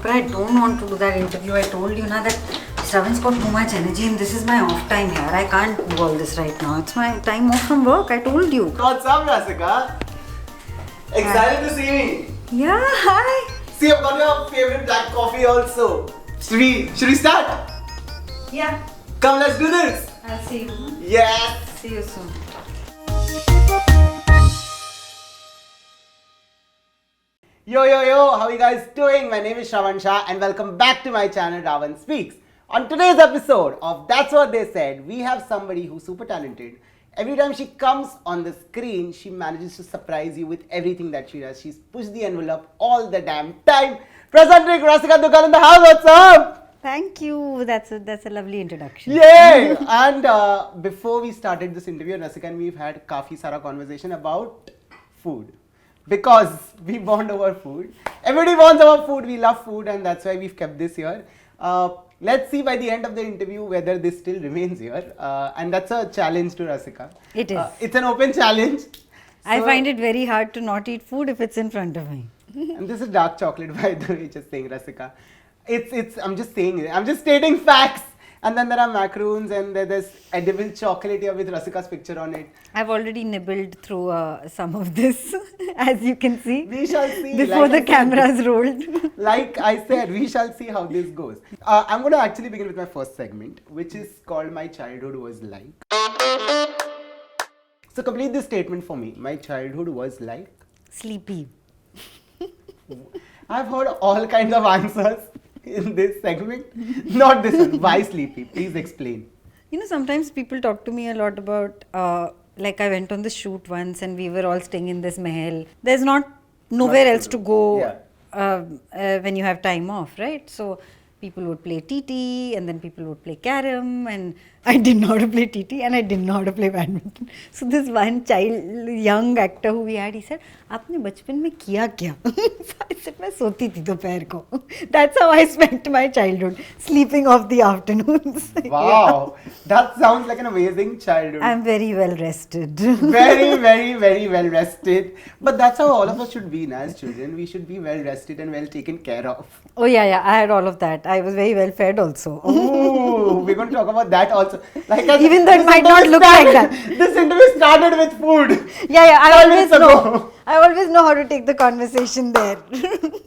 but I don't want to do that interview. I told you now that Shravan's got too much energy and this is my off time here. I can't do all this right now. It's my time off from work. I told you. What's up, Rasika? Excited to see me. Yeah, hi. See, I've got your favorite black coffee also. Should we start? Yeah. Come, let's do this. I'll see you. Yes. See you soon. Yo, how are you guys doing? My name is Shravan Shah and welcome back to my channel Ravanspeaks. On today's episode of That's What They Said, we have somebody who's super talented. Every time she comes on the screen, she manages to surprise you with everything that she does. She's pushed the envelope all the damn time. Presenting Rasika Dugal in the house, what's up? Thank you. That's a lovely introduction. Yay! And before we started this interview, Rasika and we've had काफी सारा conversation about food. Because we bond over food. Everybody bonds over food. We love food and that's why we've kept this here. Let's see by the end of the interview whether this still remains here. And that's a challenge to Rasika. It is. It's an open challenge. I find it very hard to not eat food if it's in front of me. And this is dark chocolate, by the way, just saying, Rasika. I'm just saying it. I'm just stating facts. And then there are macaroons and there's edible chocolate here with Rasika's picture on it. I've already nibbled through some of this, as you can see. We shall see. Before the cameras rolled. Like I said, we shall see how this goes. I'm going to actually begin with my first segment, which is called My Childhood Was Like. So complete this statement for me. My childhood was like? Sleepy. I've heard all kinds of answers in this segment. Not this one. Why sleepy? Please explain. You know, sometimes people talk to me a lot about, like I went on the shoot once and we were all staying in this mahal. There's nowhere else to go when you have time off, right? So people would play TT and then people would play carom, and I didn't know how to play TT and I didn't know how to play badminton. So this one young actor who we had, he said, "Aapne bachpan mein kiya kya?" So I said, "मैं सोती थी दोपहर को." That's how I spent my childhood, sleeping off the afternoons. Wow, that sounds like an amazing childhood. I'm very well rested. Very, very, very well rested. But that's how all of us should be as children. We should be well rested and well taken care of. Oh yeah, I had all of that. I was very well fed also. Oh, we're going to talk about that also. Like even though it might not look like that. This interview started with food. Yeah, I always know. I always know how to take the conversation there.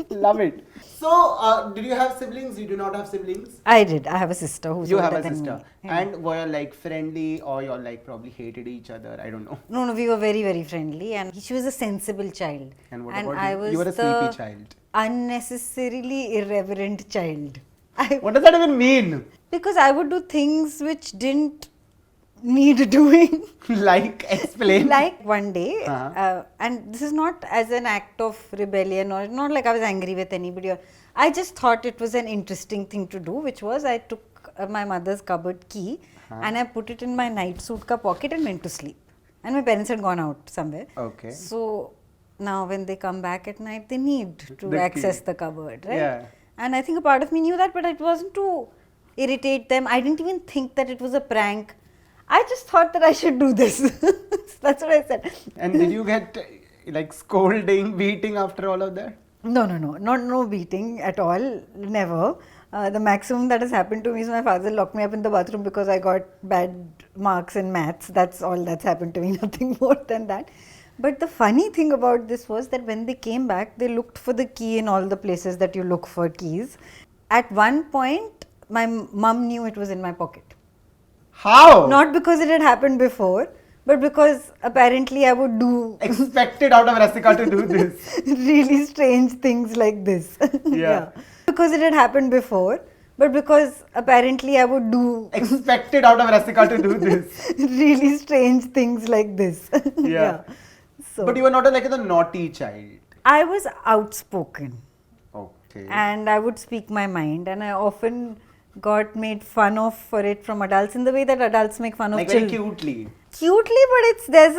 Love it. So, did you have siblings? You do not have siblings? I did. I have a sister who's older than me. You have a sister. Yeah. And were you like friendly or you like probably hated each other? I don't know. No, we were very, very friendly, and she was a sensible child. And what and about I you? was You were a sleepy child. Unnecessarily irreverent child. What does that even mean? Because I would do things which didn't need doing. Like, explain. Like one day, and this is not as an act of rebellion or not like I was angry with anybody. I just thought it was an interesting thing to do, which was I took my mother's cupboard key and I put it in my night suit ka pocket and went to sleep. And my parents had gone out somewhere. Okay. So now when they come back at night, they need to access the cupboard, right? Yeah. And I think a part of me knew that, but it wasn't to irritate them. I didn't even think that it was a prank. I just thought that I should do this. That's what I said. And did you get like scolding, beating after all of that? No beating at all. Never. The maximum that has happened to me is my father locked me up in the bathroom because I got bad marks in maths. That's all that's happened to me. Nothing more than that. But the funny thing about this was that when they came back, they looked for the key in all the places that you look for keys. At one point, my mum knew it was in my pocket. How? Not because it had happened before, but because apparently I would do... Expected out of Rasika to do this. Really strange things like this. Yeah. Because it had happened before, but because apparently I would do... Expected out of Rasika to do this. Really strange things like this. Yeah. So. But you were not like a naughty child. I was outspoken. Okay. And I would speak my mind, and I often got made fun of for it from adults in the way that adults make fun of children. Like very cutely. Cutely, but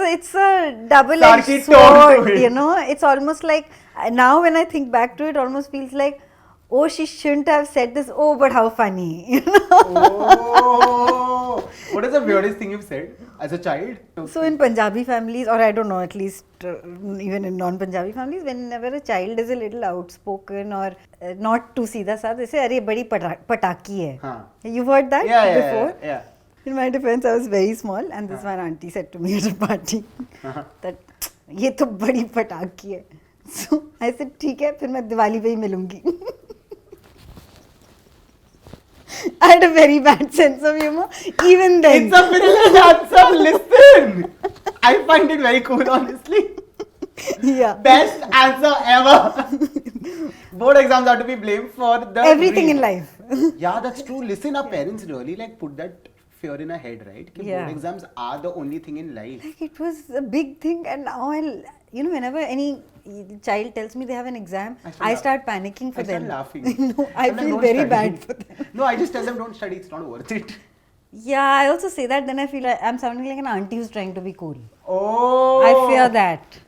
it's a double-edged sword, you know. It's almost like, now when I think back to it, almost feels like, oh, she shouldn't have said this, oh, but how funny, you know. Oh, What is the weirdest thing you've said as a child? So in Punjabi families, or I don't know, at least even in non-Punjabi families, whenever a child is a little outspoken or not too seedha saad, they say, "Arey, badi pataki hai." Huh. You've heard that before? Yeah. In my defense, I was very small, and this one auntie said to me at a party that ये तो बड़ी पटाखी है. So I said ठीक है, फिर मैं दिवाली पे ही मिलूंगी. I had a very bad sense of humor even then. It's a brilliant answer. Listen, I find it very cool, honestly. Yeah. Best answer ever. Board exams are to be blamed for the everything in life. Yeah, that's true. Listen, our parents really like put that fear in our head, right? Ki Yeah. Board exams are the only thing in life. Like it was a big thing, and now whenever any child tells me they have an exam, I start panicking for them. I start laughing. No, I I'm like, feel "Don't very study." bad for them. No, I just tell them don't study. It's not worth it. Yeah, I also say that. Then I feel like I'm sounding like an auntie who's trying to be cool. Oh. I fear that.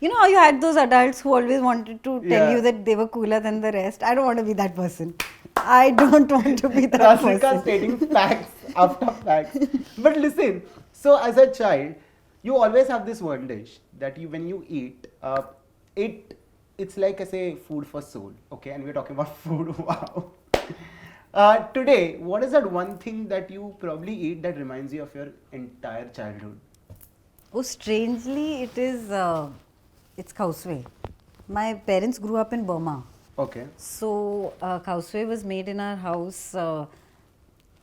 You know how you had those adults who always wanted to tell Yeah. you that they were cooler than the rest? I don't want to be that person. I don't want to be that Rasika person. stating facts after facts. But listen, so as a child, you always have this one dish that when you eat, it's like I say food for soul. Okay, and we're talking about food. Wow. Today, what is that one thing that you probably eat that reminds you of your entire childhood? Oh, strangely, it's Khow Suey. My parents grew up in Burma. Okay. So, Khow Suey was made in our house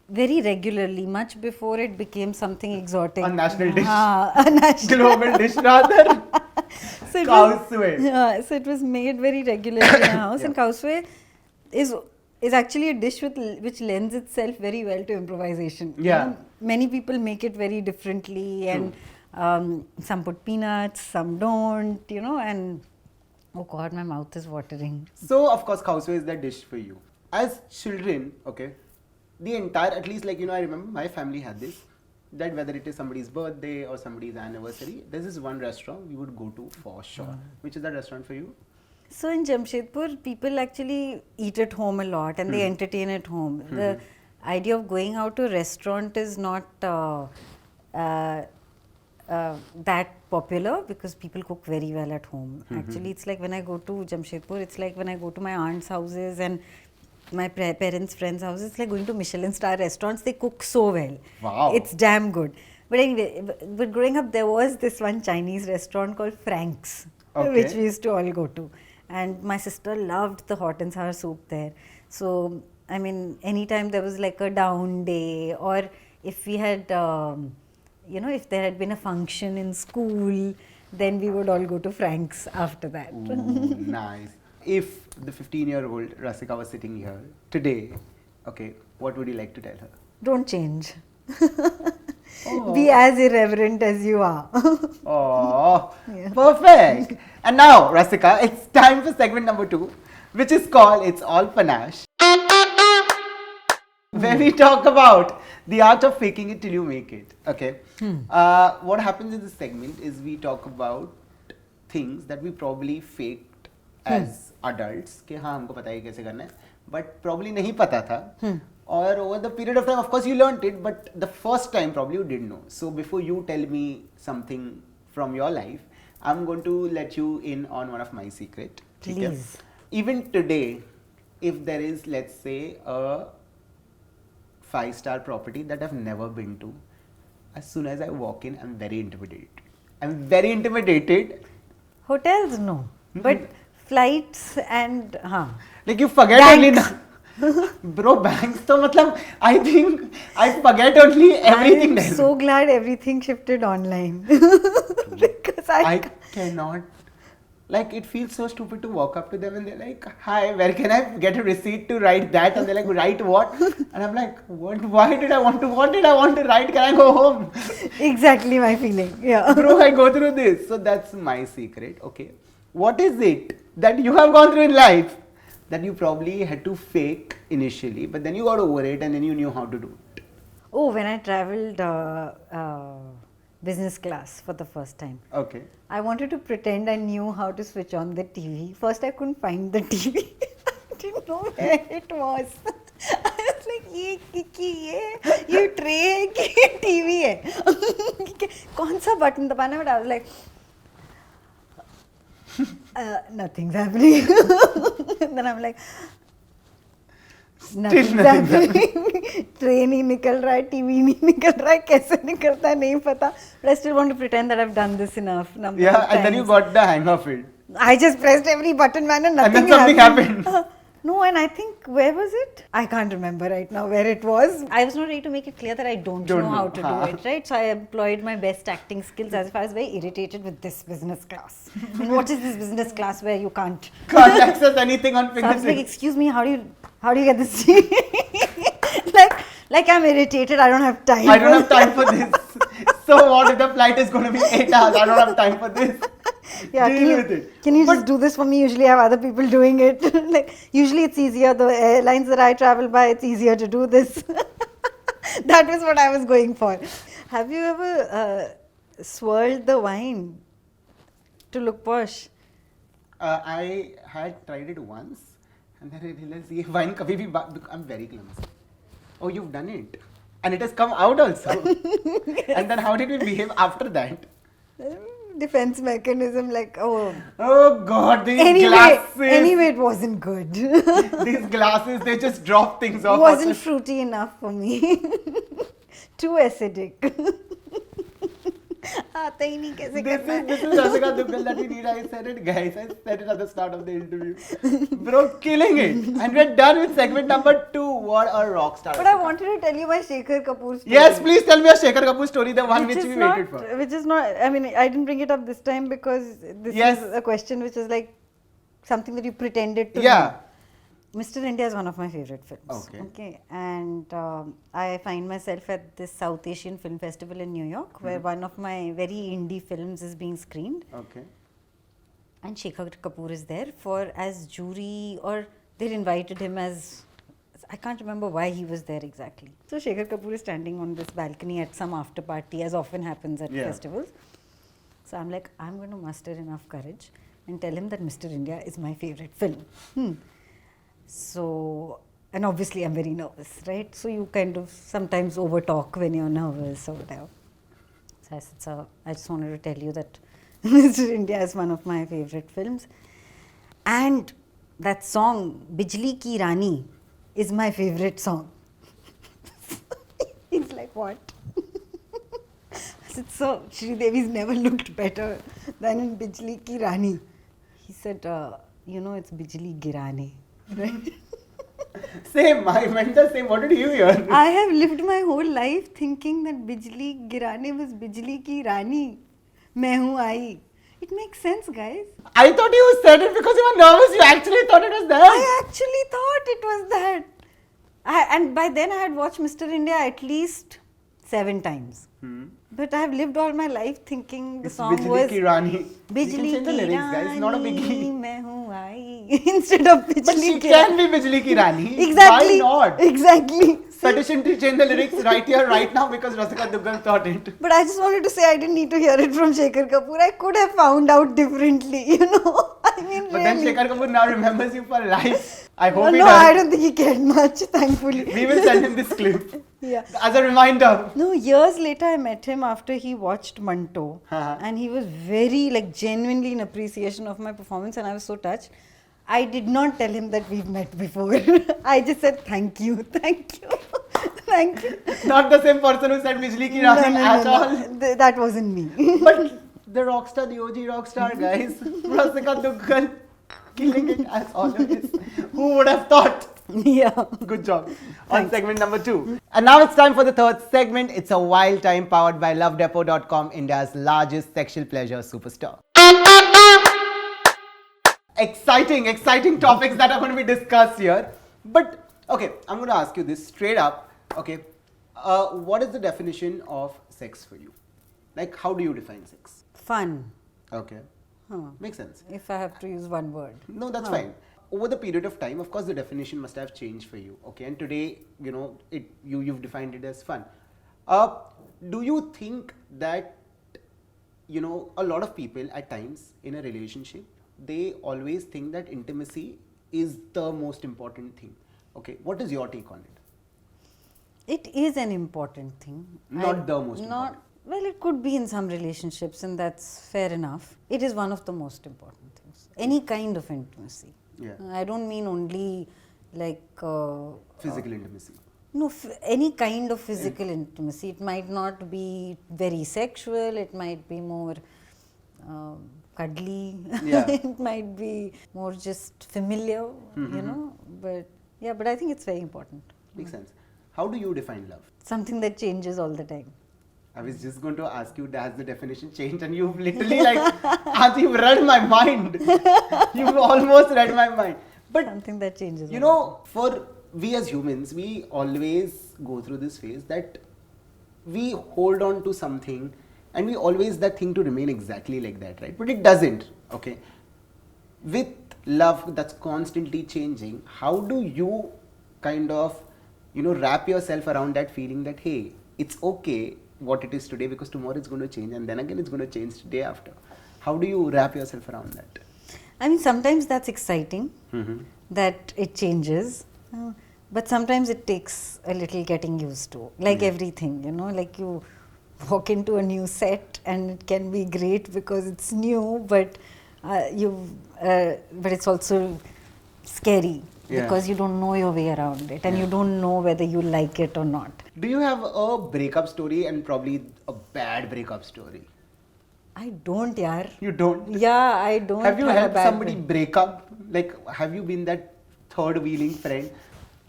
very regularly, much before it became something exotic. A national dish. A national Global dish rather. So it Khow was- Suey. Yeah, so it was made very regularly in our house. Yeah. And Khow Suey is actually a dish which lends itself very well to improvisation. You Yeah. know, many people make it very differently, and some put peanuts, some don't, and oh God, my mouth is watering. So, of course, Khow Suey is the dish for you. As children, okay, the entire, at least like, I remember my family had this, that whether it is somebody's birthday or somebody's anniversary, there's this one restaurant we would go to for sure. Which is that restaurant for you? So in Jamshedpur, people actually eat at home a lot and they entertain at home. The idea of going out to a restaurant is not that popular because people cook very well at home. Actually, it's like when I go to Jamshedpur, it's like when I go to my aunt's houses and my parents' friends' houses, it's like going to Michelin star restaurants. They cook so well. Wow. It's damn good. But anyway, but growing up, there was this one Chinese restaurant called Frank's, which we used to all go to. And my sister loved the hot and sour soup there. So, I mean, anytime there was like a down day, or if we had, if there had been a function in school, then we would all go to Frank's after that. Ooh, nice. If the 15-year-old Rasika was sitting here today, okay, what would you like to tell her? Don't change. Oh. Be as irreverent as you are. Oh, Yeah. perfect. And now, Rasika, it's time for segment number 2, which is called It's All Panache, where we talk about the art of faking it till you make it. Okay. What happens in this segment is we talk about things that we probably faked as adults, कि हाँ हमको पता है कैसे करना है, but probably नहीं पता था. Or over the period of time, of course, you learned it, but the first time probably you didn't know. So before you tell me something from your life, I'm going to let you in on one of my secret. Okay? Please. Even today, if there is, let's say, a 5-star property that I've never been to, as soon as I walk in, I'm very intimidated. I'm very intimidated. Hotels, no. But flights and, Like you forget Banks. only now. Bro, banks to matlab, I think I forget only everything I'm there. so glad everything shifted online. Because I cannot, like it feels so stupid to walk up to them and they're like, hi, where can I get a receipt to write that? And they're like, write what? And I'm like, what did I want to write? Can I go home? Exactly my feeling, yeah. Bro, I go through this. So that's my secret, okay. What is it that you have gone through in life that you probably had to fake initially, but then you got over it and then you knew how to do it? Oh, when I traveled business class for the first time. Okay. I wanted to pretend I knew how to switch on the TV. First, I couldn't find the TV. I didn't know where it was. I was like, ये tray है कि ये TV है कौन सा button दबाना है? I was like nothing's happening. Then I'm like nothing's happening. Tray नहीं निकल रहा है, टीवी नहीं निकल रहा है, कैसे निकलता है नहीं पता. But I still want to pretend that I've done this enough number of times. And then you got the hang of it. I just pressed every button, man, and nothing And then something happened. No, and I think, where was it? I can't remember right now where it was. I was not ready to make it clear that I don't know how to do it, right? So I employed my best acting skills as if I was very irritated with this business class. And what is this business class where you can't access anything on So I was like, fingertips? excuse me, how do you get this? like I'm irritated, I don't have time. I don't have time for this. So what if the flight is going to be 8 hours? I don't have time for this. Yeah, Deal with it. Can you just do this for me? Usually I have other people doing it. Like usually it's easier. The airlines that I travel by, it's easier to do this. That was what I was going for. Have you ever swirled the wine to look posh? I had tried it once, and then I realized ये wine कभी भी I'm very clumsy. Oh, you've done it, and it has come out also. And then how did we behave after that? Defense mechanism, like Oh God, these glasses. Anyway, it wasn't good. These glasses, they just drop things off. It wasn't fruity enough for me. Too acidic. आता ही नहीं कैसे करना है. This is Rasika Duggal that we need. I said it, guys. I said it at the start of the interview. Bro, killing it. And we're done with segment number 2. What a rock star. But I wanted to tell you my Shekhar Kapoor story. Yes, please tell me a Shekhar Kapoor story, the one which we waited for. Which is not, I mean, I didn't bring it up this time because this is a question which is like something that you pretended to know. Mr. India is one of my favorite films. Okay. And I find myself at this South Asian Film Festival in New York, where one of my very indie films is being screened. Okay. And Shekhar Kapoor is there as jury, or they invited him as, I can't remember why he was there exactly. So Shekhar Kapoor is standing on this balcony at some after party, as often happens at festivals. So I'm like, I'm going to muster enough courage and tell him that Mr. India is my favorite film. So, and obviously I'm very nervous, right? So you kind of sometimes over talk when you're nervous or whatever. So I said, so I just wanted to tell you that Mr. India is one of my favorite films. And that song, Bijli Ki Rani, is my favorite song. He's like, what? I said, so Sridevi's never looked better than in Bijli Ki Rani. He said, you know, it's Bijli Girane. Right? Same, I meant the same. What did you hear? I have lived my whole life thinking that Bijli Girane was Bijli Ki Rani. Main hu aayi. It makes sense, guys. I thought you said it because you were nervous. You actually thought it was that. I actually thought it was that. And by then I had watched Mr. India at least 7 times. But I have lived all my life thinking the song Bijli was Ki Rani. Bijli Ki lyrics, guys. It's not a biggie. Main hu aayi. Instead of Bijli But she Ki can be Bijli Ki Rani. Exactly. Why not? Exactly. Petition to change the lyrics right here, right now, because Rasika Duggal thought it. But I just wanted to say I didn't need to hear it from Shekhar Kapoor. I could have found out differently, you know. I mean, But then Shekhar Kapoor now remembers you for life. I hope he no, does. I don't think he cared much, thankfully. We will send him this clip. Yeah. As a reminder. No, years later I met him after he watched Manto. And he was very, like, genuinely in appreciation of my performance, and I was so touched. I did not tell him that we've met before. I just said thank you. Thank you. Not the same person who said Bijli Ki Rani at all. No. That wasn't me. But the rockstar, the OG rockstar, guys. Rasika Duggal killing it as always. Who would have thought? Yeah. Good job. On segment number 2. And now it's time for the third segment. It's a wild time powered by lovedepot.com, India's largest sexual pleasure superstore. Exciting topics that are going to be discussed here. But, okay, I'm going to ask you this straight up. Okay, what is the definition of sex for you? Like, how do you define sex? Fun. Okay. Makes sense. If I have to use one word. No, that's fine. Over the period of time, of course, the definition must have changed for you. Okay, and today, you know, you've defined it as fun. Do you think that, you know, a lot of people at times in a relationship, they always think that intimacy is the most important thing. Okay, what is your take on it? It is an important thing. Not the most important. Well, it could be in some relationships, and that's fair enough. It is one of the most important things. Any kind of intimacy. Yeah. I don't mean only like Physical intimacy. no, any kind of physical intimacy. It might not be very sexual. It might be more cuddly. Yeah. It might be more just familiar. You know, but yeah, but I think it's very important. Makes sense. How do you define love? Something that changes all the time. I was just going to ask you, has the definition changed? And you've literally as you've read my mind. You've almost read my mind. But Something that changes. you all know, for we as humans, we always go through this phase that we hold on to something and we always that thing to remain exactly like that, right? But it doesn't, okay? With love that's constantly changing, how do you kind of, wrap yourself around that feeling that, hey, it's okay what it is today because tomorrow it's going to change and then again it's going to change the day after. How do you wrap yourself around that? I mean, sometimes that's exciting that it changes, but sometimes it takes a little getting used to. Like everything, like you walk into a new set and it can be great because it's new, but but it's also scary because you don't know your way around it and you don't know whether you like it or not. Do you have a breakup story and probably a bad breakup story? I don't, yaar. You don't? Yeah, I don't. Have you have a helped bad somebody break. break up? Like, have you been that third wheeling friend?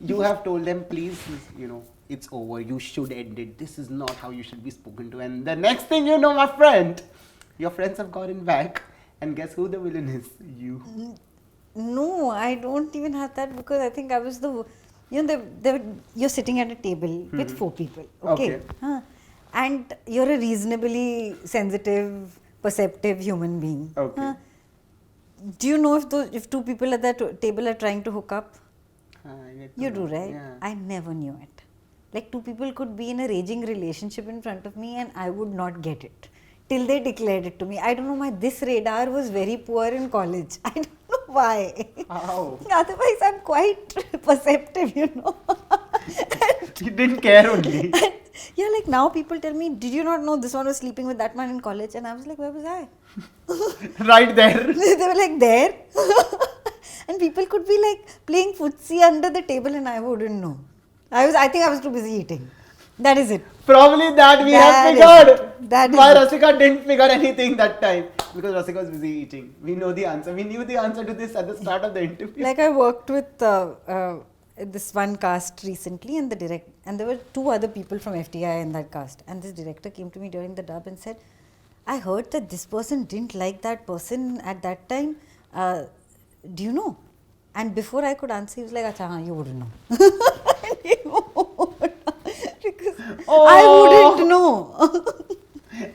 You have told them, please, it's over. You should end it. This is not how you should be spoken to. And the next thing you know, my friend, your friends have gotten back. And guess who the villain is? You. No, I don't even have that because I think I was you're sitting at a table with 4 people. Okay. And you're a reasonably sensitive, perceptive human being. Okay. Do you know if 2 people at that table are trying to hook up? You do, right? Yeah. I never knew it. Like 2 people could be in a raging relationship in front of me and I would not get it till they declared it to me. I don't know, this radar was very poor in college. I don't know why. How? Otherwise, I'm quite perceptive, You didn't care only. Yeah, like now people tell me, did you not know this one was sleeping with that man in college? And I was like, where was I? Right there. They were like, there. And people could be like playing footsie under the table and I wouldn't know. I think I was too busy eating. That is it. Probably that we have figured. Why Rasika didn't figure anything that time. Because Rasika was busy eating. We know the answer. We knew the answer to this at the start of the interview. Like I worked with this one cast recently and there were 2 other people from FTI in that cast. And this director came to me during the dub and said, I heard that this person didn't like that person at that time. Do you know? And before I could answer, he was like, Acha, haan, you wouldn't know. Because I wouldn't know.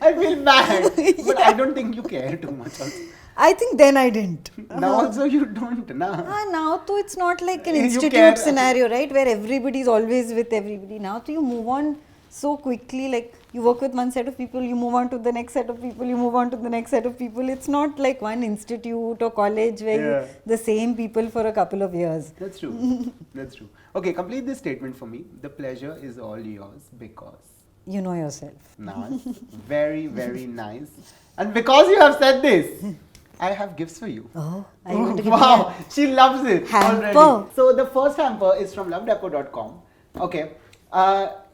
I feel bad. But I don't think you care too much also. I think then I didn't. Now also you don't. Now though it's not like an You institute care. scenario, right? Where everybody is always with everybody. Now you move on so quickly. Like you work with one set of people, you move on to the next set of people, you move on to the next set of people. It's not like one institute or college where the same people for a couple of years. That's true. That's true. Okay, complete this statement for me. The pleasure is all yours because... You know yourself. Nice. Very, very nice. And because you have said this, I have gifts for you. Oh, are you going to give wow, me she loves it hamper already. So the first hamper is from lovedeco.com. Okay,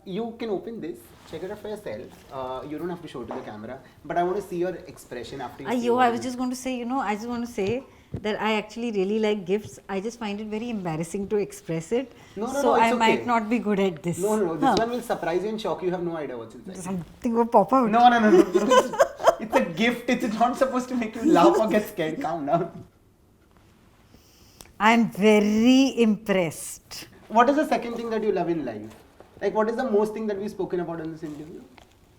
you can open this. Check it out for yourself. You don't have to show it to the camera, but I want to see your expression after you see I was just going to say, I just want to say that I actually really like gifts. I just find it very embarrassing to express it. So I might not be good at this. No, this one will surprise you and shock you. You have no idea what's inside. Something will pop out. No. It's a gift. It's not supposed to make you laugh or get scared. Calm down. I'm very impressed. What is the second thing that you love in life? Like, what is the most thing that we've spoken about in this interview?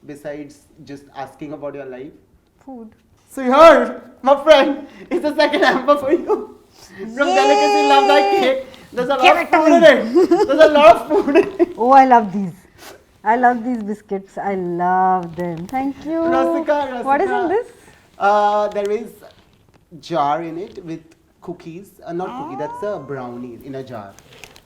Besides just asking about your life? Food. So you heard, my friend, it's the second hamper for you. From Delicacy Love That Cake. There's a lot of food in it. There's a lot of food in it. Oh, I love these. I love these biscuits. I love them. Thank you. Rasika. What is in this? There is jar in it with cookies. Not cookie, that's a brownie in a jar.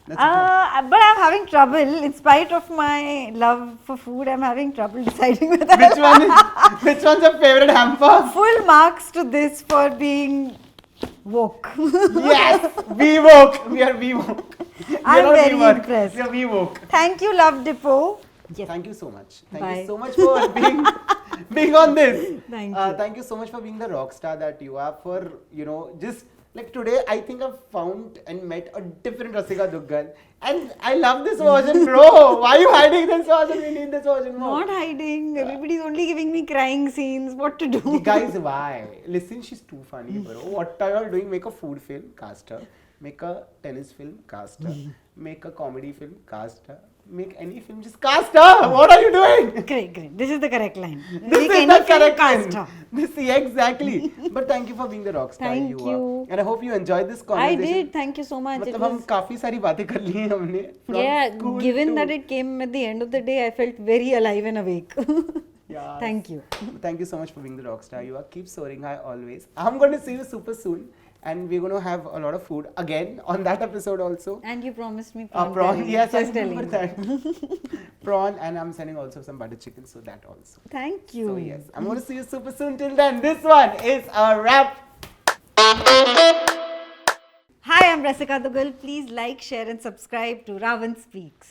That's a But I'm having trouble. In spite of my love for food, I'm having trouble deciding whether which one's your favorite hamper? full marks to this for being woke. Yes, we woke. We are we woke. We are I'm not very we work. impressed. We are we woke. Thank you, Love Depot. Yes. Thank you so much. Thank Bye. you so much for being on this. Thank you. Thank you so much for being the rock star that you are. For just like today, I think I've found and met a different Rasika Duggal, and I love this version, bro. Why are you hiding this version? We need this version more. Not hiding. Everybody's only giving me crying scenes. What to do? Guys, why? Listen, she's too funny, bro. What are you all doing? Make a food film, cast her. Make a tennis film, cast her. Make a comedy film, cast her. Make any film, just cast her. What are you doing? Great. This is the correct line. This Make is any the film, correct cast line. her. Yeah, exactly. But thank you for being the rock star Thank you are. you. And I hope you enjoyed this I conversation. did. Thank you so much. It मतलब हम was, काफी सारी बातें कर ली हैं हमने. From yeah, school given to- that it came at the end of the day, I felt very alive and awake. Yes. Thank you. Thank you so much for being the rock star you are. Keep soaring high always. I'm going to see you super soon. And we're going to have a lot of food again on that episode also. And you promised me Prawn, curry. yes, I Just telling remember you. that. Prawn, and I'm sending also some butter chicken, so that also. Thank you. So yes, I'm going to see you super soon. Till then, this one is a wrap. Hi, I'm Rasika Dugal. Please like, share and subscribe to Ravanspeaks.